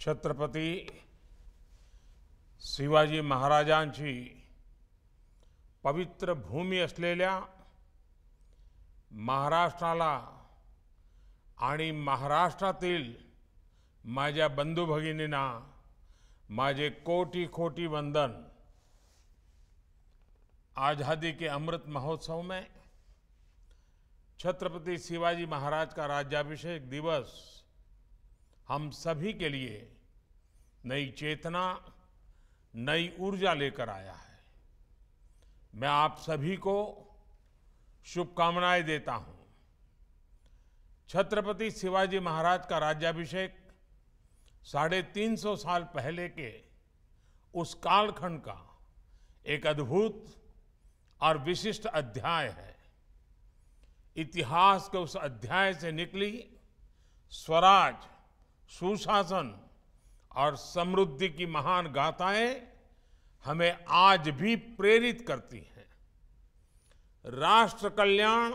छत्रपती शिवाजी महाराजांची पवित्र भूमी असलेल्या महाराष्ट्राला आणि महाराष्ट्रातील माझ्या बंधू भगिनींना माझे कोटि कोटि वंदन। आज़ादी के अमृत महोत्सव में छत्रपति शिवाजी महाराज का राज्याभिषेक दिवस हम सभी के लिए नई चेतना, नई ऊर्जा लेकर आया है। मैं आप सभी को शुभकामनाएं देता हूं। छत्रपति शिवाजी महाराज का राज्याभिषेक 350 साल पहले के उस कालखंड का एक अद्भुत और विशिष्ट अध्याय है। इतिहास के उस अध्याय से निकली स्वराज, सुशासन और समृद्धि की महान गाथाएं हमें आज भी प्रेरित करती हैं। राष्ट्र कल्याण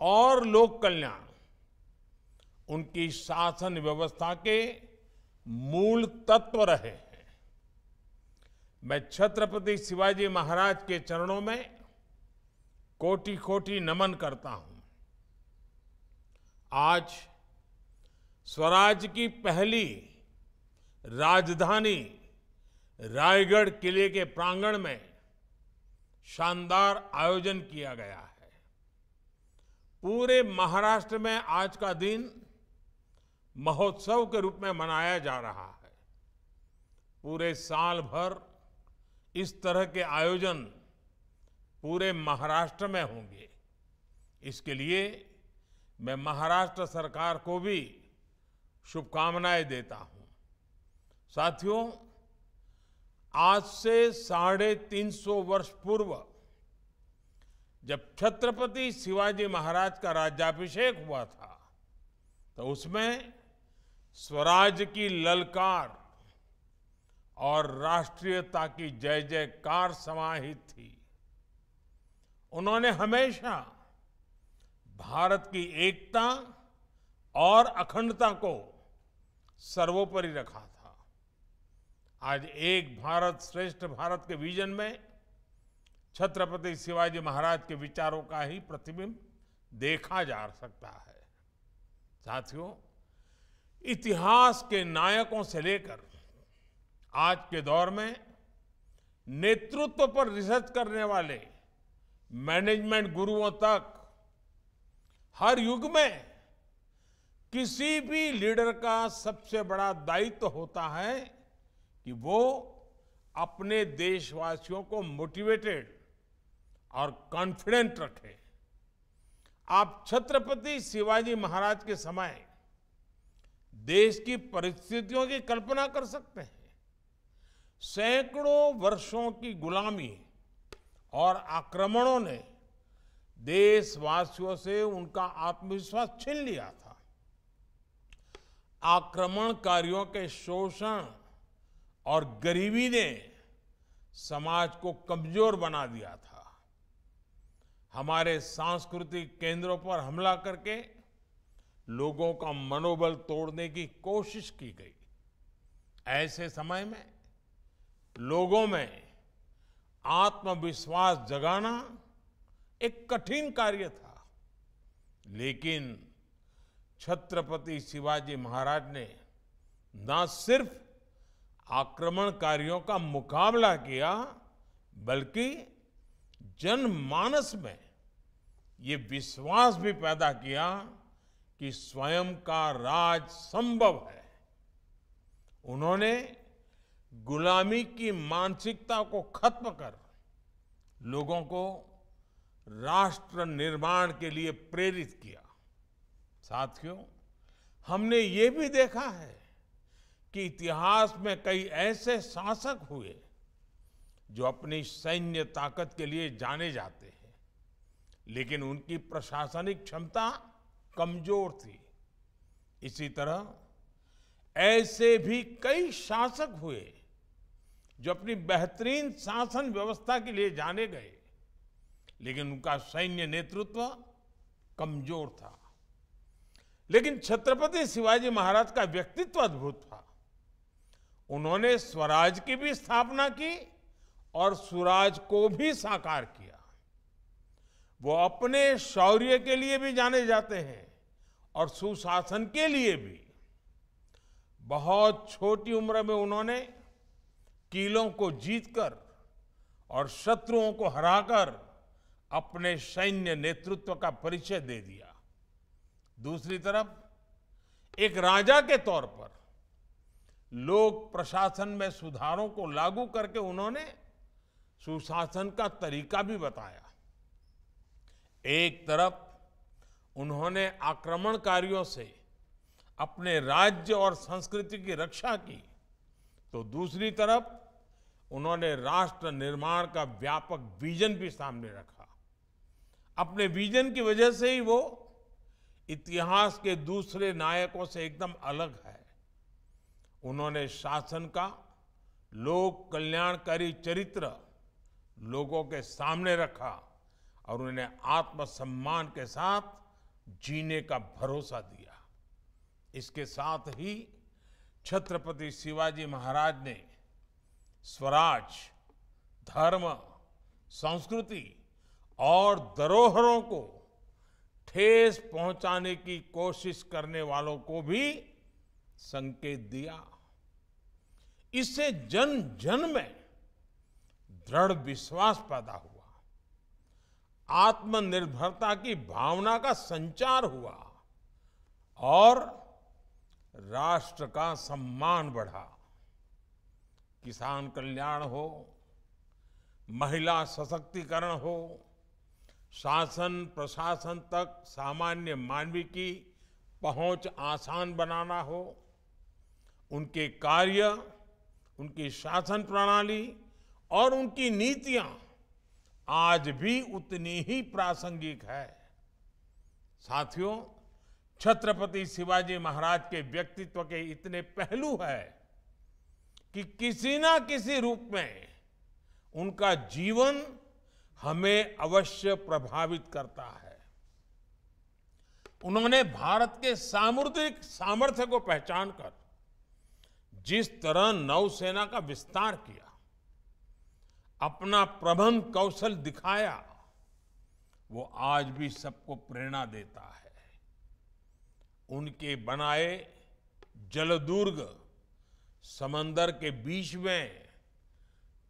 और लोक कल्याण उनकी शासन व्यवस्था के मूल तत्व रहे हैं। मैं छत्रपति शिवाजी महाराज के चरणों में कोटि कोटि नमन करता हूं। आज स्वराज की पहली राजधानी रायगढ़ किले के प्रांगण में शानदार आयोजन किया गया है। पूरे महाराष्ट्र में आज का दिन महोत्सव के रूप में मनाया जा रहा है। पूरे साल भर इस तरह के आयोजन पूरे महाराष्ट्र में होंगे। इसके लिए मैं महाराष्ट्र सरकार को भी शुभकामनाएं देता हूं। साथियों, आज से 350 वर्ष पूर्व जब छत्रपति शिवाजी महाराज का राज्याभिषेक हुआ था तो उसमें स्वराज की ललकार और राष्ट्रीयता की जय जयकार समाहित थी। उन्होंने हमेशा भारत की एकता और अखंडता को सर्वोपरि रखा था। आज एक भारत श्रेष्ठ भारत के विजन में छत्रपति शिवाजी महाराज के विचारों का ही प्रतिबिंब देखा जा सकता है। साथियों, इतिहास के नायकों से लेकर आज के दौर में नेतृत्व पर रिसर्च करने वाले मैनेजमेंट गुरुओं तक हर युग में किसी भी लीडर का सबसे बड़ा दायित्व होता है कि वो अपने देशवासियों को मोटिवेटेड और कॉन्फिडेंट रखे। आप छत्रपति शिवाजी महाराज के समय देश की परिस्थितियों की कल्पना कर सकते हैं। सैकड़ों वर्षों की गुलामी और आक्रमणों ने देशवासियों से उनका आत्मविश्वास छीन लिया था। आक्रमणकारियों के शोषण और गरीबी ने समाज को कमजोर बना दिया था। हमारे सांस्कृतिक केंद्रों पर हमला करके लोगों का मनोबल तोड़ने की कोशिश की गई। ऐसे समय में लोगों में आत्मविश्वास जगाना एक कठिन कार्य था, लेकिन छत्रपति शिवाजी महाराज ने न सिर्फ आक्रमणकारियों का मुकाबला किया, बल्कि जनमानस में ये विश्वास भी पैदा किया कि स्वयं का राज संभव है। उन्होंने गुलामी की मानसिकता को खत्म कर लोगों को राष्ट्र निर्माण के लिए प्रेरित किया। साथियों, हमने ये भी देखा है कि इतिहास में कई ऐसे शासक हुए जो अपनी सैन्य ताकत के लिए जाने जाते हैं, लेकिन उनकी प्रशासनिक क्षमता कमजोर थी। इसी तरह ऐसे भी कई शासक हुए जो अपनी बेहतरीन शासन व्यवस्था के लिए जाने गए, लेकिन उनका सैन्य नेतृत्व कमजोर था। लेकिन छत्रपति शिवाजी महाराज का व्यक्तित्व अद्भुत था। उन्होंने स्वराज की भी स्थापना की और सुराज को भी साकार किया। वो अपने शौर्य के लिए भी जाने जाते हैं और सुशासन के लिए भी। बहुत छोटी उम्र में उन्होंने किलों को जीतकर और शत्रुओं को हराकर अपने सैन्य नेतृत्व का परिचय दे दिया। दूसरी तरफ एक राजा के तौर पर लोक प्रशासन में सुधारों को लागू करके उन्होंने सुशासन का तरीका भी बताया। एक तरफ उन्होंने आक्रमणकारियों से अपने राज्य और संस्कृति की रक्षा की, तो दूसरी तरफ उन्होंने राष्ट्र निर्माण का व्यापक विजन भी सामने रखा। अपने विजन की वजह से ही वो इतिहास के दूसरे नायकों से एकदम अलग है। उन्होंने शासन का लोक कल्याणकारी चरित्र लोगों के सामने रखा और उन्हें आत्मसम्मान के साथ जीने का भरोसा दिया। इसके साथ ही छत्रपति शिवाजी महाराज ने स्वराज, धर्म, संस्कृति और धरोहरों को ठेस पहुंचाने की कोशिश करने वालों को भी संकेत दिया। इससे जन जन में दृढ़ विश्वास पैदा हुआ, आत्मनिर्भरता की भावना का संचार हुआ और राष्ट्र का सम्मान बढ़ा। किसान कल्याण हो, महिला सशक्तिकरण हो, शासन प्रशासन तक सामान्य मानवी की पहुंच आसान बनाना हो, उनके कार्य, उनकी शासन प्रणाली और उनकी नीतियां आज भी उतनी ही प्रासंगिक है। साथियों, छत्रपति शिवाजी महाराज के व्यक्तित्व के इतने पहलू हैं कि किसी ना किसी रूप में उनका जीवन हमें अवश्य प्रभावित करता है। उन्होंने भारत के सामुद्रिक सामर्थ्य को पहचानकर जिस तरह नौसेना का विस्तार किया, अपना प्रबंध कौशल दिखाया, वो आज भी सबको प्रेरणा देता है। उनके बनाए जलदुर्ग समंदर के बीच में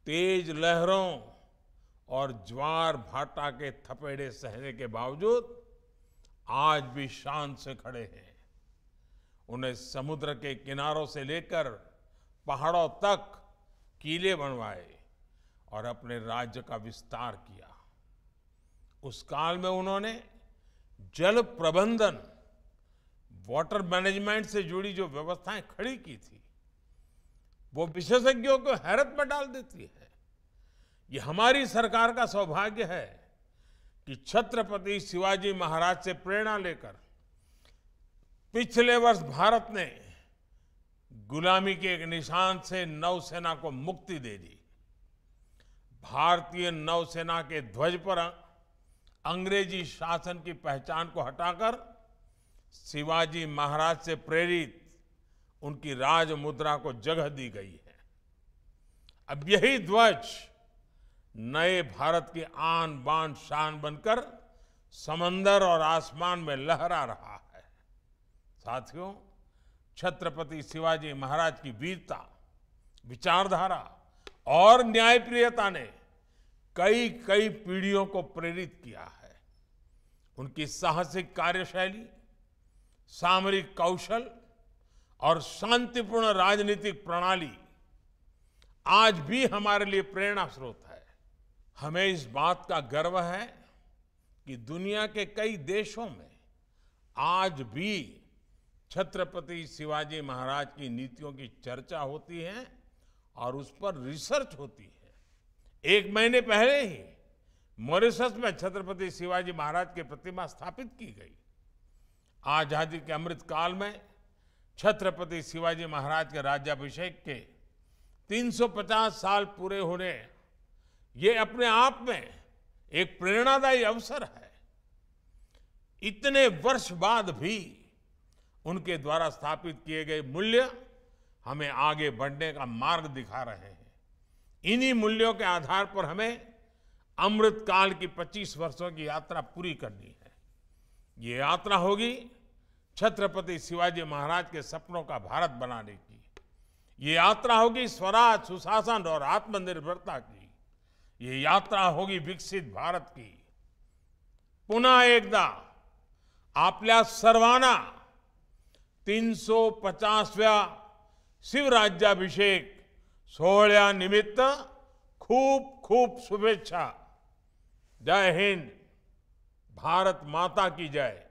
तेज लहरों और ज्वार भाटा के थपेड़े सहने के बावजूद आज भी शान से खड़े हैं। उन्हें समुद्र के किनारों से लेकर पहाड़ों तक किले बनवाए और अपने राज्य का विस्तार किया। उस काल में उन्होंने जल प्रबंधन, वाटर मैनेजमेंट से जुड़ी जो व्यवस्थाएं खड़ी की थी, वो विशेषज्ञों को हैरत में डाल देती है। ये हमारी सरकार का सौभाग्य है कि छत्रपति शिवाजी महाराज से प्रेरणा लेकर पिछले वर्ष भारत ने गुलामी के एक निशान से नौसेना को मुक्ति दे दी। भारतीय नौसेना के ध्वज पर अंग्रेजी शासन की पहचान को हटाकर शिवाजी महाराज से प्रेरित उनकी राज मुद्रा को जगह दी गई है। अब यही ध्वज नए भारत की आन बान शान बनकर समंदर और आसमान में लहरा रहा है। साथियों, छत्रपति शिवाजी महाराज की वीरता, विचारधारा और न्यायप्रियता ने कई कई पीढ़ियों को प्रेरित किया है। उनकी साहसिक कार्यशैली, सामरिक कौशल और शांतिपूर्ण राजनीतिक प्रणाली आज भी हमारे लिए प्रेरणा स्रोत है। हमें इस बात का गर्व है कि दुनिया के कई देशों में आज भी छत्रपति शिवाजी महाराज की नीतियों की चर्चा होती है और उस पर रिसर्च होती है। 1 महीने पहले ही मॉरिशस में छत्रपति शिवाजी महाराज की प्रतिमा स्थापित की गई। आजादी के अमृत काल में छत्रपति शिवाजी महाराज के राज्याभिषेक के 350 साल पूरे होने, ये अपने आप में एक प्रेरणादायी अवसर है। इतने वर्ष बाद भी उनके द्वारा स्थापित किए गए मूल्य हमें आगे बढ़ने का मार्ग दिखा रहे हैं। इन्हीं मूल्यों के आधार पर हमें अमृत काल की 25 वर्षों की यात्रा पूरी करनी है। ये यात्रा होगी छत्रपति शिवाजी महाराज के सपनों का भारत बनाने की। ये यात्रा होगी स्वराज, सुशासन और आत्मनिर्भरता की। ये यात्रा होगी विकसित भारत की। पुन्हा एकदा आपल्या सर्वांना 350व्या शिवराज्याभिषेक सोहळ्यानिमित्त खूप खूप शुभेच्छा। जय हिंद, भारत माता की जय।